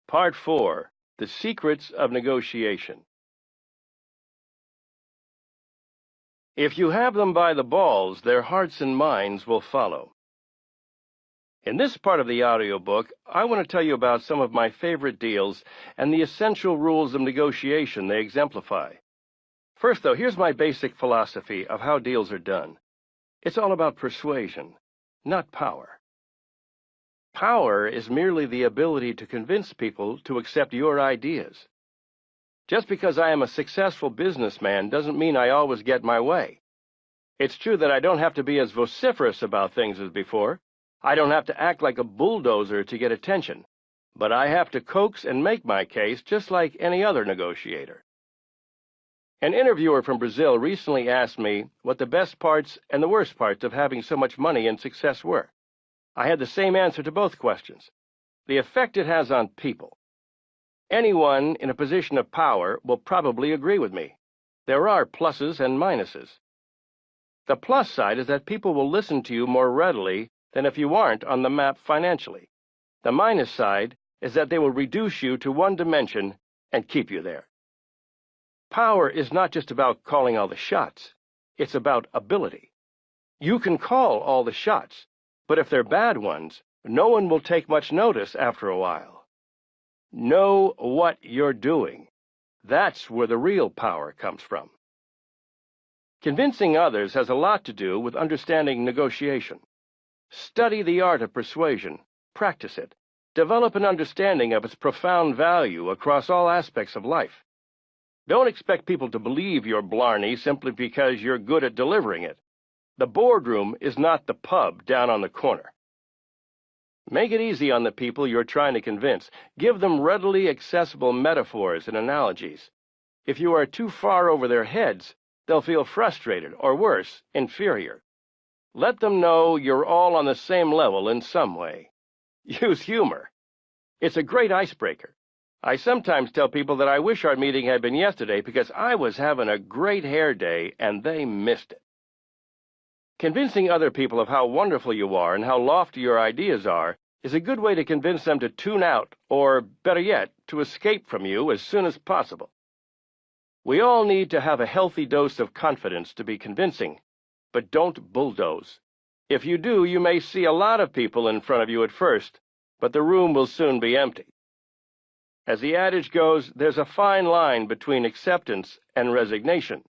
Part 4. The Secrets of Negotiation. If you have them by the balls, their hearts and minds will follow. In this part of the audiobook, I want to tell you about some of my favorite deals and the essential rules of negotiation they exemplify. First, though, here's my basic philosophy of how deals are done. It's all about persuasion, not power. Power is merely the ability to convince people to accept your ideas. Just because I am a successful businessman doesn't mean I always get my way. It's true that I don't have to be as vociferous about things as before. I don't have to act like a bulldozer to get attention. But I have to coax and make my case just like any other negotiator. An interviewer from Brazil recently asked me what the best parts and the worst parts of having so much money and success were. I had the same answer to both questions: the effect it has on people. Anyone in a position of power will probably agree with me. There are pluses and minuses. The plus side is that people will listen to you more readily than if you aren't on the map financially. The minus side is that they will reduce you to one dimension and keep you there. Power is not just about calling all the shots. It's about ability. You can call all the shots, but if they're bad ones, no one will take much notice after a while. Know what you're doing. That's where the real power comes from. Convincing others has a lot to do with understanding negotiation. Study the art of persuasion, practice it, develop an understanding of its profound value across all aspects of life. Don't expect people to believe your blarney simply because you're good at delivering it. The boardroom is not the pub down on the corner. Make it easy on the people you're trying to convince. Give them readily accessible metaphors and analogies. If you are too far over their heads, they'll feel frustrated, or worse, inferior. Let them know you're all on the same level in some way. Use humor. It's a great icebreaker. I sometimes tell people that I wish our meeting had been yesterday because I was having a great hair day and they missed it. Convincing other people of how wonderful you are and how lofty your ideas are is a good way to convince them to tune out, or, better yet, to escape from you as soon as possible. We all need to have a healthy dose of confidence to be convincing, but don't bulldoze. If you do, you may see a lot of people in front of you at first, but the room will soon be empty. As the adage goes, there's a fine line between acceptance and resignation.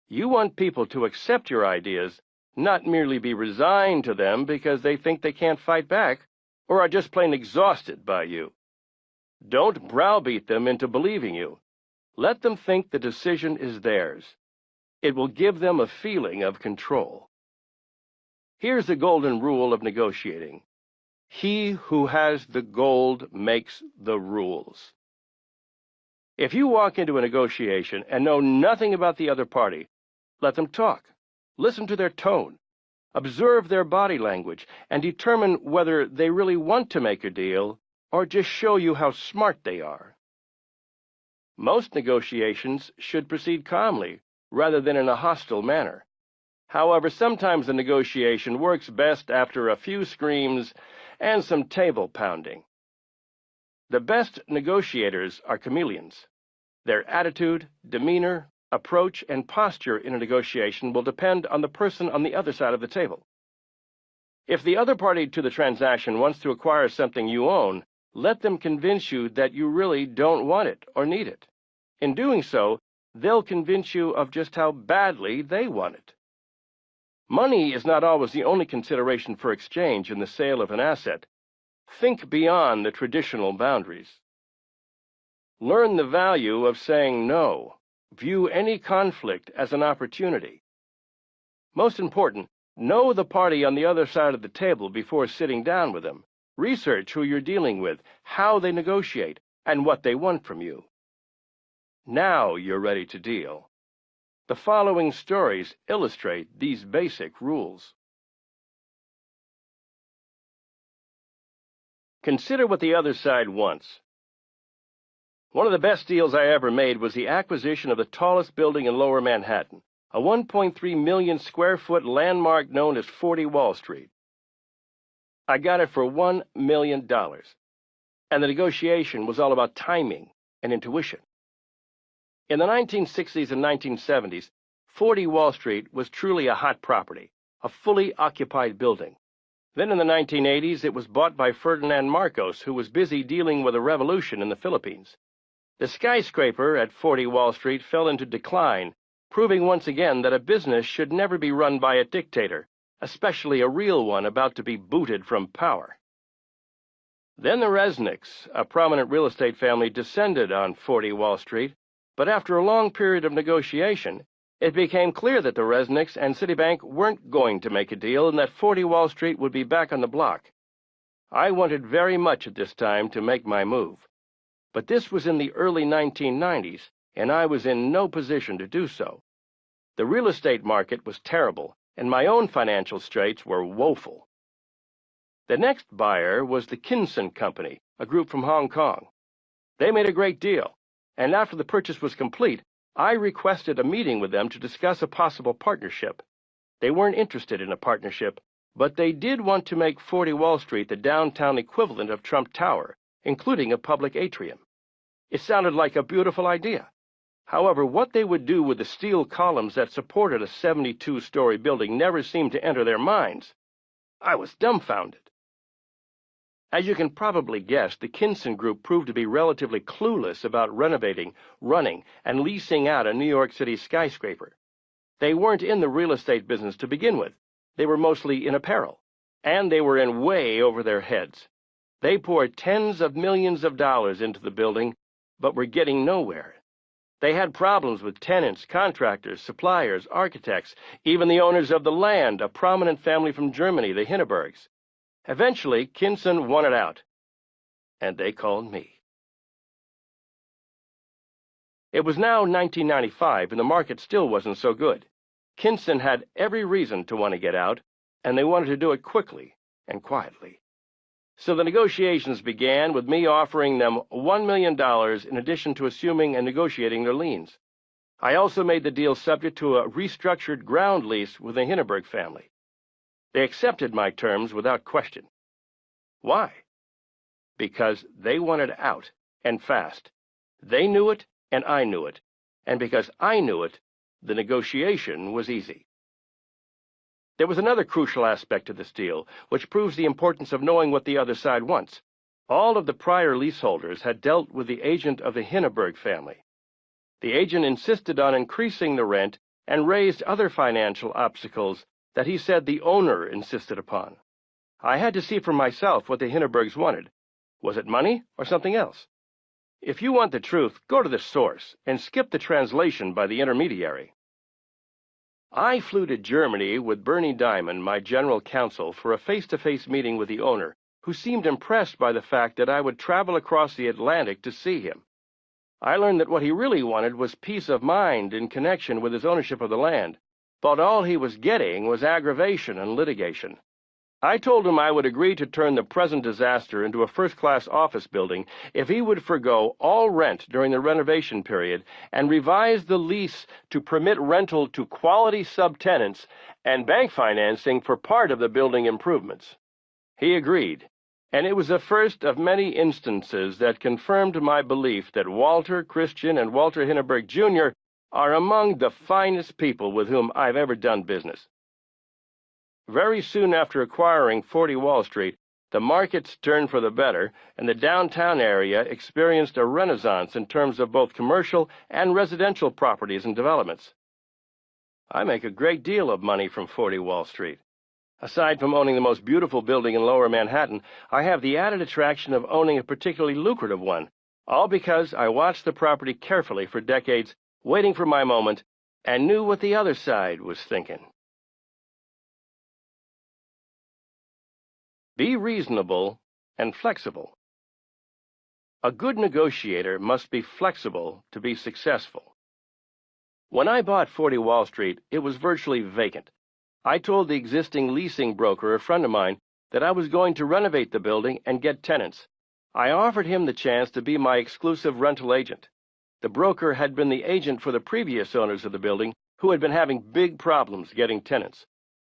You want people to accept your ideas, not merely be resigned to them because they think they can't fight back or are just plain exhausted by you. Don't browbeat them into believing you. Let them think the decision is theirs. It will give them a feeling of control. Here's the golden rule of negotiating. He who has the gold makes the rules. If you walk into a negotiation and know nothing about the other party, let them talk. Listen to their tone. Observe their body language and determine whether they really want to make a deal or just show you how smart they are. Most negotiations should proceed calmly rather than in a hostile manner. However, sometimes the negotiation works best after a few screams and some table pounding. The best negotiators are chameleons. Their attitude, demeanor, approach, and posture in a negotiation will depend on the person on the other side of the table. If the other party to the transaction wants to acquire something you own, let them convince you that you really don't want it or need it. In doing so, they'll convince you of just how badly they want it. Money is not always the only consideration for exchange in the sale of an asset. Think beyond the traditional boundaries. Learn the value of saying no. View any conflict as an opportunity. Most important, know the party on the other side of the table before sitting down with them. Research who you're dealing with, how they negotiate, and what they want from you. Now you're ready to deal. The following stories illustrate these basic rules. Consider what the other side wants. One of the best deals I ever made was the acquisition of the tallest building in Lower Manhattan, a 1.3 million square foot landmark known as 40 Wall Street. I got it for $1 million. and the negotiation was all about timing and intuition. In the 1960s and 1970s, 40 Wall Street was truly a hot property, a fully occupied building. Then in the 1980s, it was bought by Ferdinand Marcos, who was busy dealing with a revolution in the Philippines. The skyscraper at 40 Wall Street fell into decline, proving once again that a business should never be run by a dictator, especially a real one about to be booted from power. Then the Resnicks, a prominent real estate family, descended on 40 Wall Street, but after a long period of negotiation, it became clear that the Resnicks and Citibank weren't going to make a deal and that 40 Wall Street would be back on the block. I wanted very much at this time to make my move. But this was in the early 1990s, and I was in no position to do so. The real estate market was terrible, and my own financial straits were woeful. The next buyer was the Kinson Company, a group from Hong Kong. They made a great deal, and after the purchase was complete, I requested a meeting with them to discuss a possible partnership. They weren't interested in a partnership, but they did want to make 40 Wall Street the downtown equivalent of Trump Tower, including a public atrium. It sounded like a beautiful idea. However, what they would do with the steel columns that supported a 72-story building never seemed to enter their minds. I was dumbfounded. As you can probably guess, the Kinson Group proved to be relatively clueless about renovating, running, and leasing out a New York City skyscraper. They weren't in the real estate business to begin with. They were mostly in apparel, and they were in way over their heads. They poured tens of millions of dollars into the building, but were getting nowhere. They had problems with tenants, contractors, suppliers, architects, even the owners of the land, a prominent family from Germany, the Hindenburgs. Eventually, Kinson won it out, and they called me. It was now 1995, and the market still wasn't so good. Kinson had every reason to want to get out, and they wanted to do it quickly and quietly. So the negotiations began with me offering them $1 million in addition to assuming and negotiating their liens. I also made the deal subject to a restructured ground lease with the Hindenburg family. They accepted my terms without question. Why? Because they wanted out, and fast. They knew it, and I knew it. And because I knew it, the negotiation was easy. There was another crucial aspect to this deal, which proves the importance of knowing what the other side wants. All of the prior leaseholders had dealt with the agent of the Hindenburg family. The agent insisted on increasing the rent and raised other financial obstacles that he said the owner insisted upon. I had to see for myself what the Hindenburgs wanted. Was it money or something else? If you want the truth, go to the source and skip the translation by the intermediary. I flew to Germany with Bernie Diamond, my general counsel, for a face-to-face meeting with the owner, who seemed impressed by the fact that I would travel across the Atlantic to see him. I learned that what he really wanted was peace of mind in connection with his ownership of the land, but all he was getting was aggravation and litigation. I told him I would agree to turn the present disaster into a first-class office building if he would forgo all rent during the renovation period and revise the lease to permit rental to quality subtenants and bank financing for part of the building improvements. He agreed, and it was the first of many instances that confirmed my belief that Walter Christian and Walter Hindenburg, Jr. are among the finest people with whom I've ever done business. Very soon after acquiring 40 Wall Street, the markets turned for the better, and the downtown area experienced a renaissance in terms of both commercial and residential properties and developments. I make a great deal of money from 40 Wall Street. Aside from owning the most beautiful building in Lower Manhattan, I have the added attraction of owning a particularly lucrative one, all because I watched the property carefully for decades, waiting for my moment, and knew what the other side was thinking. Be reasonable and flexible. A good negotiator must be flexible to be successful. When I bought 40 Wall Street, it was virtually vacant. I told the existing leasing broker, a friend of mine, that I was going to renovate the building and get tenants. I offered him the chance to be my exclusive rental agent. The broker had been the agent for the previous owners of the building, who had been having big problems getting tenants.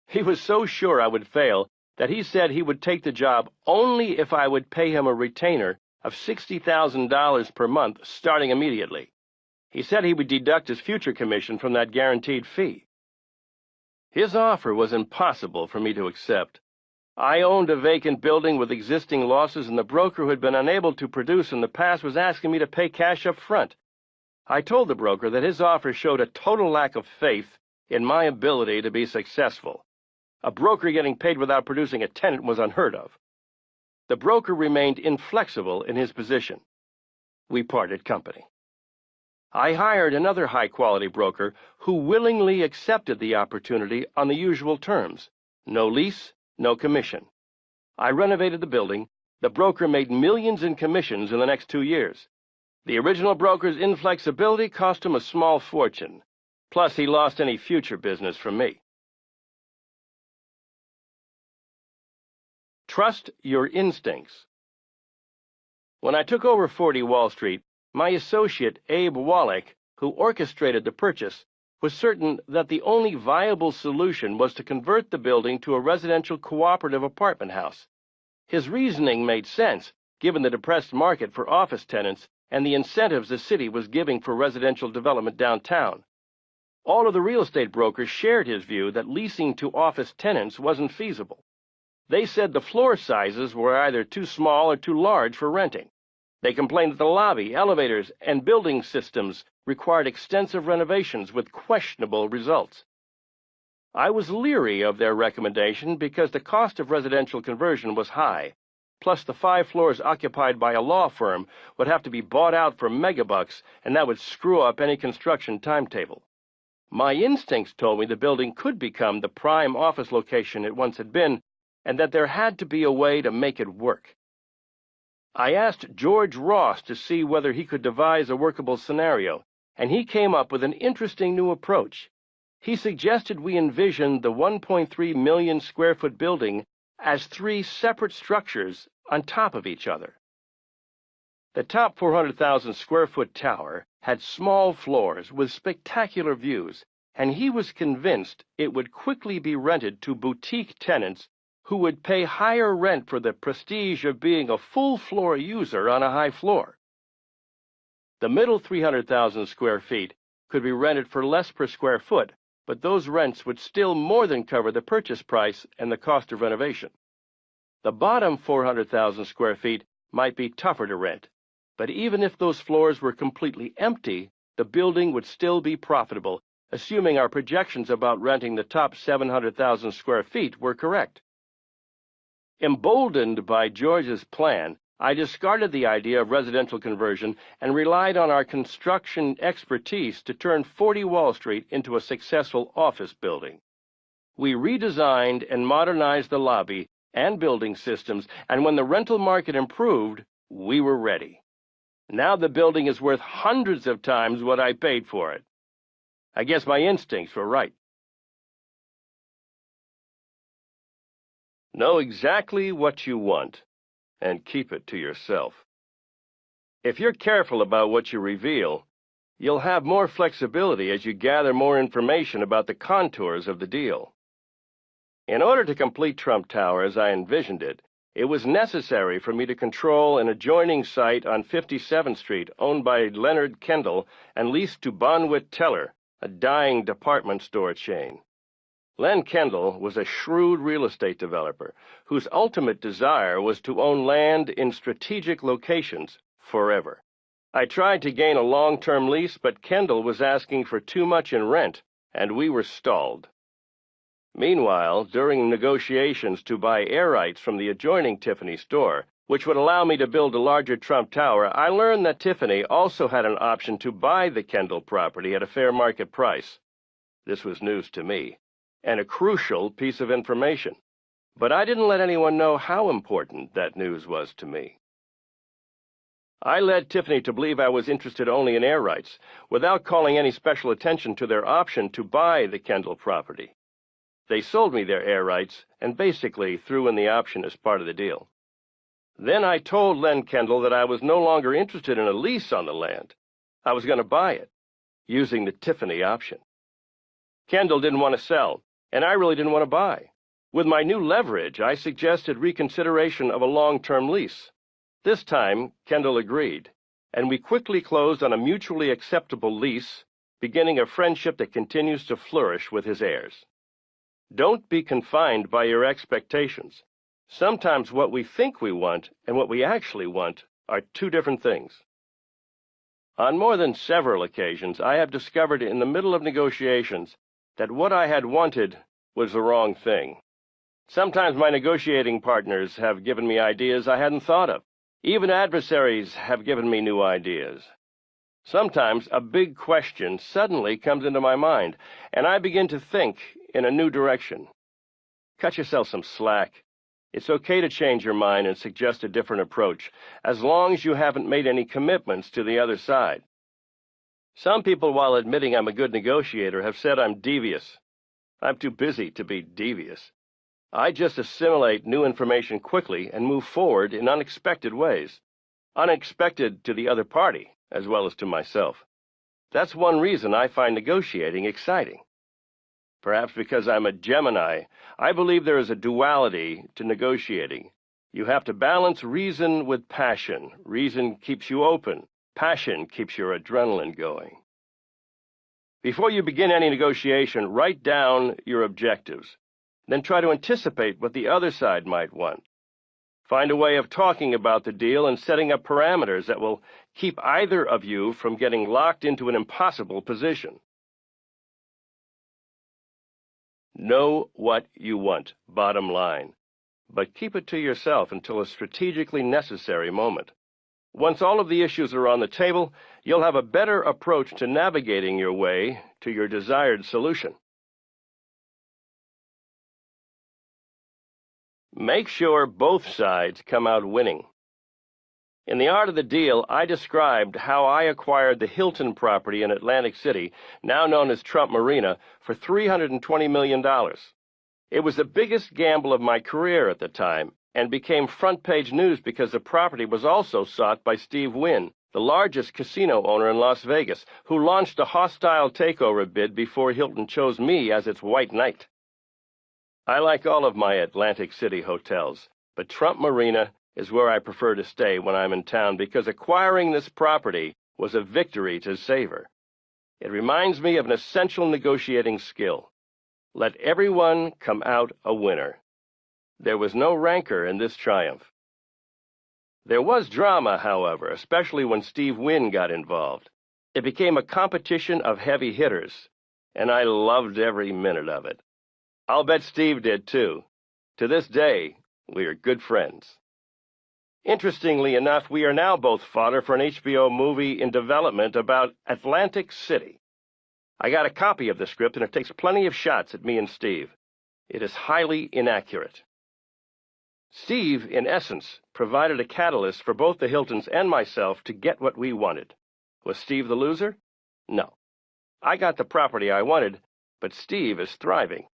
He was so sure I would fail that he said he would take the job only if I would pay him a retainer of $60,000 per month starting immediately. He said he would deduct his future commission from that guaranteed fee. His offer was impossible for me to accept. I owned a vacant building with existing losses, and the broker who had been unable to produce in the past was asking me to pay cash up front. I told the broker that his offer showed a total lack of faith in my ability to be successful. A broker getting paid without producing a tenant was unheard of. The broker remained inflexible in his position. We parted company. I hired another high-quality broker who willingly accepted the opportunity on the usual terms: no lease, no commission. I renovated the building. The broker made millions in commissions in the next 2 years. The original broker's inflexibility cost him a small fortune. Plus, he lost any future business from me. Trust your instincts. When I took over 40 Wall Street, my associate, Abe Wallach, who orchestrated the purchase, was certain that the only viable solution was to convert the building to a residential cooperative apartment house. His reasoning made sense, given the depressed market for office tenants and the incentives the city was giving for residential development downtown. All of the real estate brokers shared his view that leasing to office tenants wasn't feasible. They said the floor sizes were either too small or too large for renting. They complained that the lobby, elevators, and building systems required extensive renovations with questionable results. I was leery of their recommendation because the cost of residential conversion was high, plus the 5 floors occupied by a law firm would have to be bought out for megabucks, and that would screw up any construction timetable. My instincts told me the building could become the prime office location it once had been, and that there had to be a way to make it work. I asked George Ross to see whether he could devise a workable scenario, and he came up with an interesting new approach. He suggested we envision the 1.3 million square foot building as 3 separate structures on top of each other. The top 400,000 square foot tower had small floors with spectacular views, and he was convinced it would quickly be rented to boutique tenants who would pay higher rent for the prestige of being a full-floor user on a high floor. The middle 300,000 square feet could be rented for less per square foot, but those rents would still more than cover the purchase price and the cost of renovation. The bottom 400,000 square feet might be tougher to rent, but even if those floors were completely empty, the building would still be profitable, assuming our projections about renting the top 700,000 square feet were correct. Emboldened by George's plan, I discarded the idea of residential conversion and relied on our construction expertise to turn 40 Wall Street into a successful office building. We redesigned and modernized the lobby and building systems, and when the rental market improved, we were ready. Now the building is worth hundreds of times what I paid for it. I guess my instincts were right. Know exactly what you want, and keep it to yourself. If you're careful about what you reveal, you'll have more flexibility as you gather more information about the contours of the deal. In order to complete Trump Tower as I envisioned it, it was necessary for me to control an adjoining site on 57th Street owned by Leonard Kendall and leased to Bonwit Teller, a dying department store chain. Len Kendall was a shrewd real estate developer whose ultimate desire was to own land in strategic locations forever. I tried to gain a long-term lease, but Kendall was asking for too much in rent, and we were stalled. Meanwhile, during negotiations to buy air rights from the adjoining Tiffany store, which would allow me to build a larger Trump Tower, I learned that Tiffany also had an option to buy the Kendall property at a fair market price. This was news to me, and a crucial piece of information. But I didn't let anyone know how important that news was to me. I led Tiffany to believe I was interested only in air rights, without calling any special attention to their option to buy the Kendall property. They sold me their air rights and basically threw in the option as part of the deal. Then I told Len Kendall that I was no longer interested in a lease on the land. I was going to buy it, using the Tiffany option. Kendall didn't want to sell, and I really didn't want to buy. With my new leverage, I suggested reconsideration of a long-term lease. This time, Kendall agreed, and we quickly closed on a mutually acceptable lease, beginning a friendship that continues to flourish with his heirs. Don't be confined by your expectations. Sometimes what we think we want and what we actually want are two different things. On more than several occasions, I have discovered in the middle of negotiations that what I had wanted was the wrong thing. Sometimes my negotiating partners have given me ideas I hadn't thought of. Even adversaries have given me new ideas. Sometimes a big question suddenly comes into my mind, and I begin to think in a new direction. Cut yourself some slack. It's okay to change your mind and suggest a different approach, as long as you haven't made any commitments to the other side. Some people, while admitting I'm a good negotiator, have said I'm devious. I'm too busy to be devious. I just assimilate new information quickly and move forward in unexpected ways. Unexpected to the other party, as well as to myself. That's one reason I find negotiating exciting. Perhaps because I'm a Gemini, I believe there is a duality to negotiating. You have to balance reason with passion. Reason keeps you open. Passion keeps your adrenaline going. Before you begin any negotiation, write down your objectives. Then try to anticipate what the other side might want. Find a way of talking about the deal and setting up parameters that will keep either of you from getting locked into an impossible position. Know what you want, bottom line, but keep it to yourself until a strategically necessary moment. Once all of the issues are on the table, you'll have a better approach to navigating your way to your desired solution. Make sure both sides come out winning. In The Art of the Deal, I described how I acquired the Hilton property in Atlantic City, now known as Trump Marina, for $320 million. It was the biggest gamble of my career at the time, and became front-page news because the property was also sought by Steve Wynn, the largest casino owner in Las Vegas, who launched a hostile takeover bid before Hilton chose me as its white knight. I like all of my Atlantic City hotels, but Trump Marina is where I prefer to stay when I'm in town because acquiring this property was a victory to savor. It reminds me of an essential negotiating skill. Let everyone come out a winner. There was no rancor in this triumph. There was drama, however, especially when Steve Wynn got involved. It became a competition of heavy hitters, and I loved every minute of it. I'll bet Steve did, too. To this day, we are good friends. Interestingly enough, we are now both fodder for an HBO movie in development about Atlantic City. I got a copy of the script, and it takes plenty of shots at me and Steve. It is highly inaccurate. Steve, in essence, provided a catalyst for both the Hiltons and myself to get what we wanted. Was Steve the loser? No. I got the property I wanted, but Steve is thriving.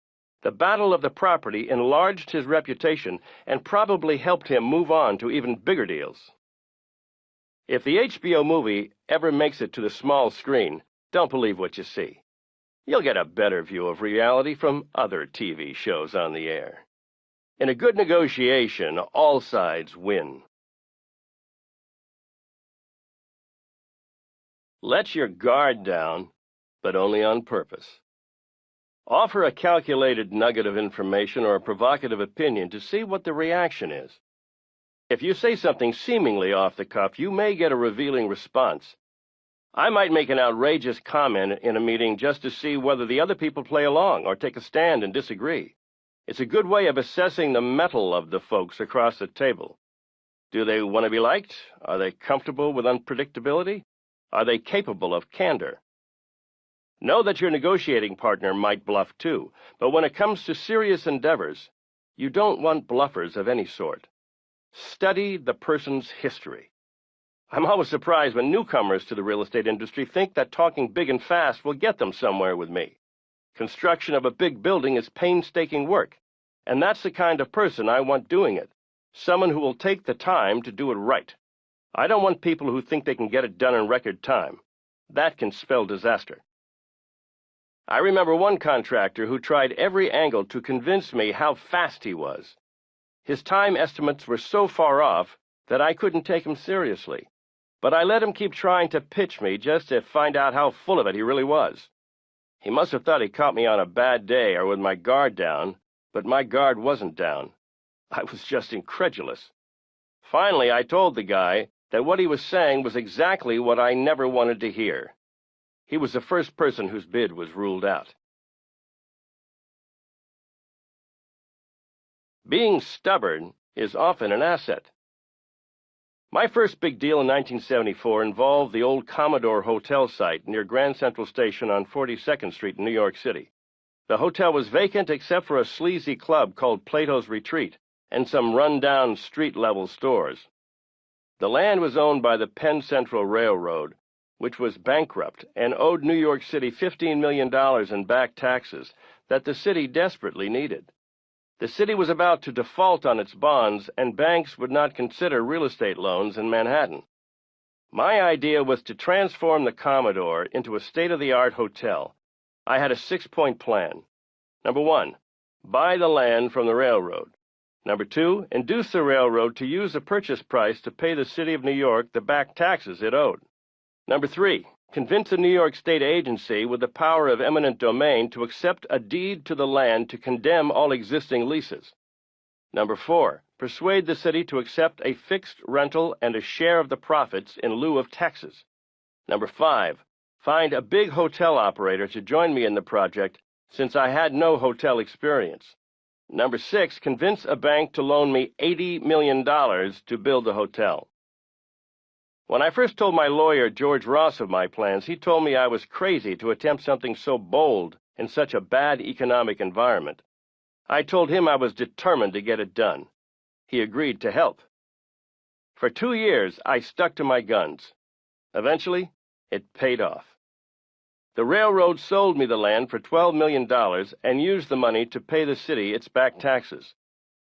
The battle of the property enlarged his reputation and probably helped him move on to even bigger deals. If the HBO movie ever makes it to the small screen, don't believe what you see. You'll get a better view of reality from other TV shows on the air. In a good negotiation, all sides win. Let your guard down, but only on purpose. Offer a calculated nugget of information or a provocative opinion to see what the reaction is. If you say something seemingly off the cuff, you may get a revealing response. I might make an outrageous comment in a meeting just to see whether the other people play along or take a stand and disagree. It's a good way of assessing the mettle of the folks across the table. Do they want to be liked? Are they comfortable with unpredictability? Are they capable of candor? Know that your negotiating partner might bluff too, but when it comes to serious endeavors, you don't want bluffers of any sort. Study the person's history. I'm always surprised when newcomers to the real estate industry think that talking big and fast will get them somewhere with me. Construction of a big building is painstaking work, and that's the kind of person I want doing it. Someone who will take the time to do it right. I don't want people who think they can get it done in record time. That can spell disaster. I remember one contractor who tried every angle to convince me how fast he was. His time estimates were so far off that I couldn't take him seriously, but I let him keep trying to pitch me just to find out how full of it he really was. He must have thought he caught me on a bad day or with my guard down, but my guard wasn't down. I was just incredulous. Finally, I told the guy that what he was saying was exactly what I never wanted to hear. He was the first person whose bid was ruled out. Being stubborn is often an asset. My first big deal in 1974 involved the old Commodore Hotel site near Grand Central Station on 42nd Street in New York City. The hotel was vacant except for a sleazy club called Plato's Retreat and some run-down street-level stores. The land was owned by the Penn Central Railroad, which was bankrupt and owed New York City $15 million in back taxes that the city desperately needed. The city was about to default on its bonds, and banks would not consider real estate loans in Manhattan. My idea was to transform the Commodore into a state-of-the-art hotel. I had a 6-point plan. Number 1, buy the land from the railroad. Number 2, induce the railroad to use the purchase price to pay the city of New York the back taxes it owed. Number 3, convince the New York State Agency with the power of eminent domain to accept a deed to the land to condemn all existing leases. Number 4, persuade the city to accept a fixed rental and a share of the profits in lieu of taxes. Number 5, find a big hotel operator to join me in the project since I had no hotel experience. Number 6, convince a bank to loan me $80 million to build the hotel. When I first told my lawyer, George Ross, of my plans, he told me I was crazy to attempt something so bold in such a bad economic environment. I told him I was determined to get it done. He agreed to help. For 2 years, I stuck to my guns. Eventually, it paid off. The railroad sold me the land for $12 million and used the money to pay the city its back taxes.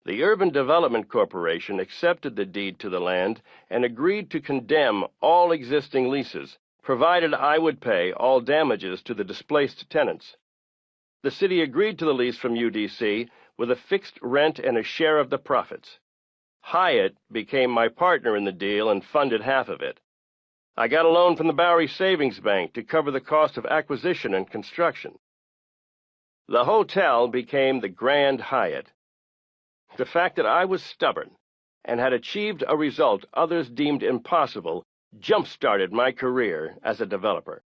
The Urban Development Corporation accepted the deed to the land and agreed to condemn all existing leases, provided I would pay all damages to the displaced tenants. The city agreed to the lease from UDC with a fixed rent and a share of the profits. Hyatt became my partner in the deal and funded half of it. I got a loan from the Bowery Savings Bank to cover the cost of acquisition and construction. The hotel became the Grand Hyatt. The fact that I was stubborn and had achieved a result others deemed impossible jump-started my career as a developer.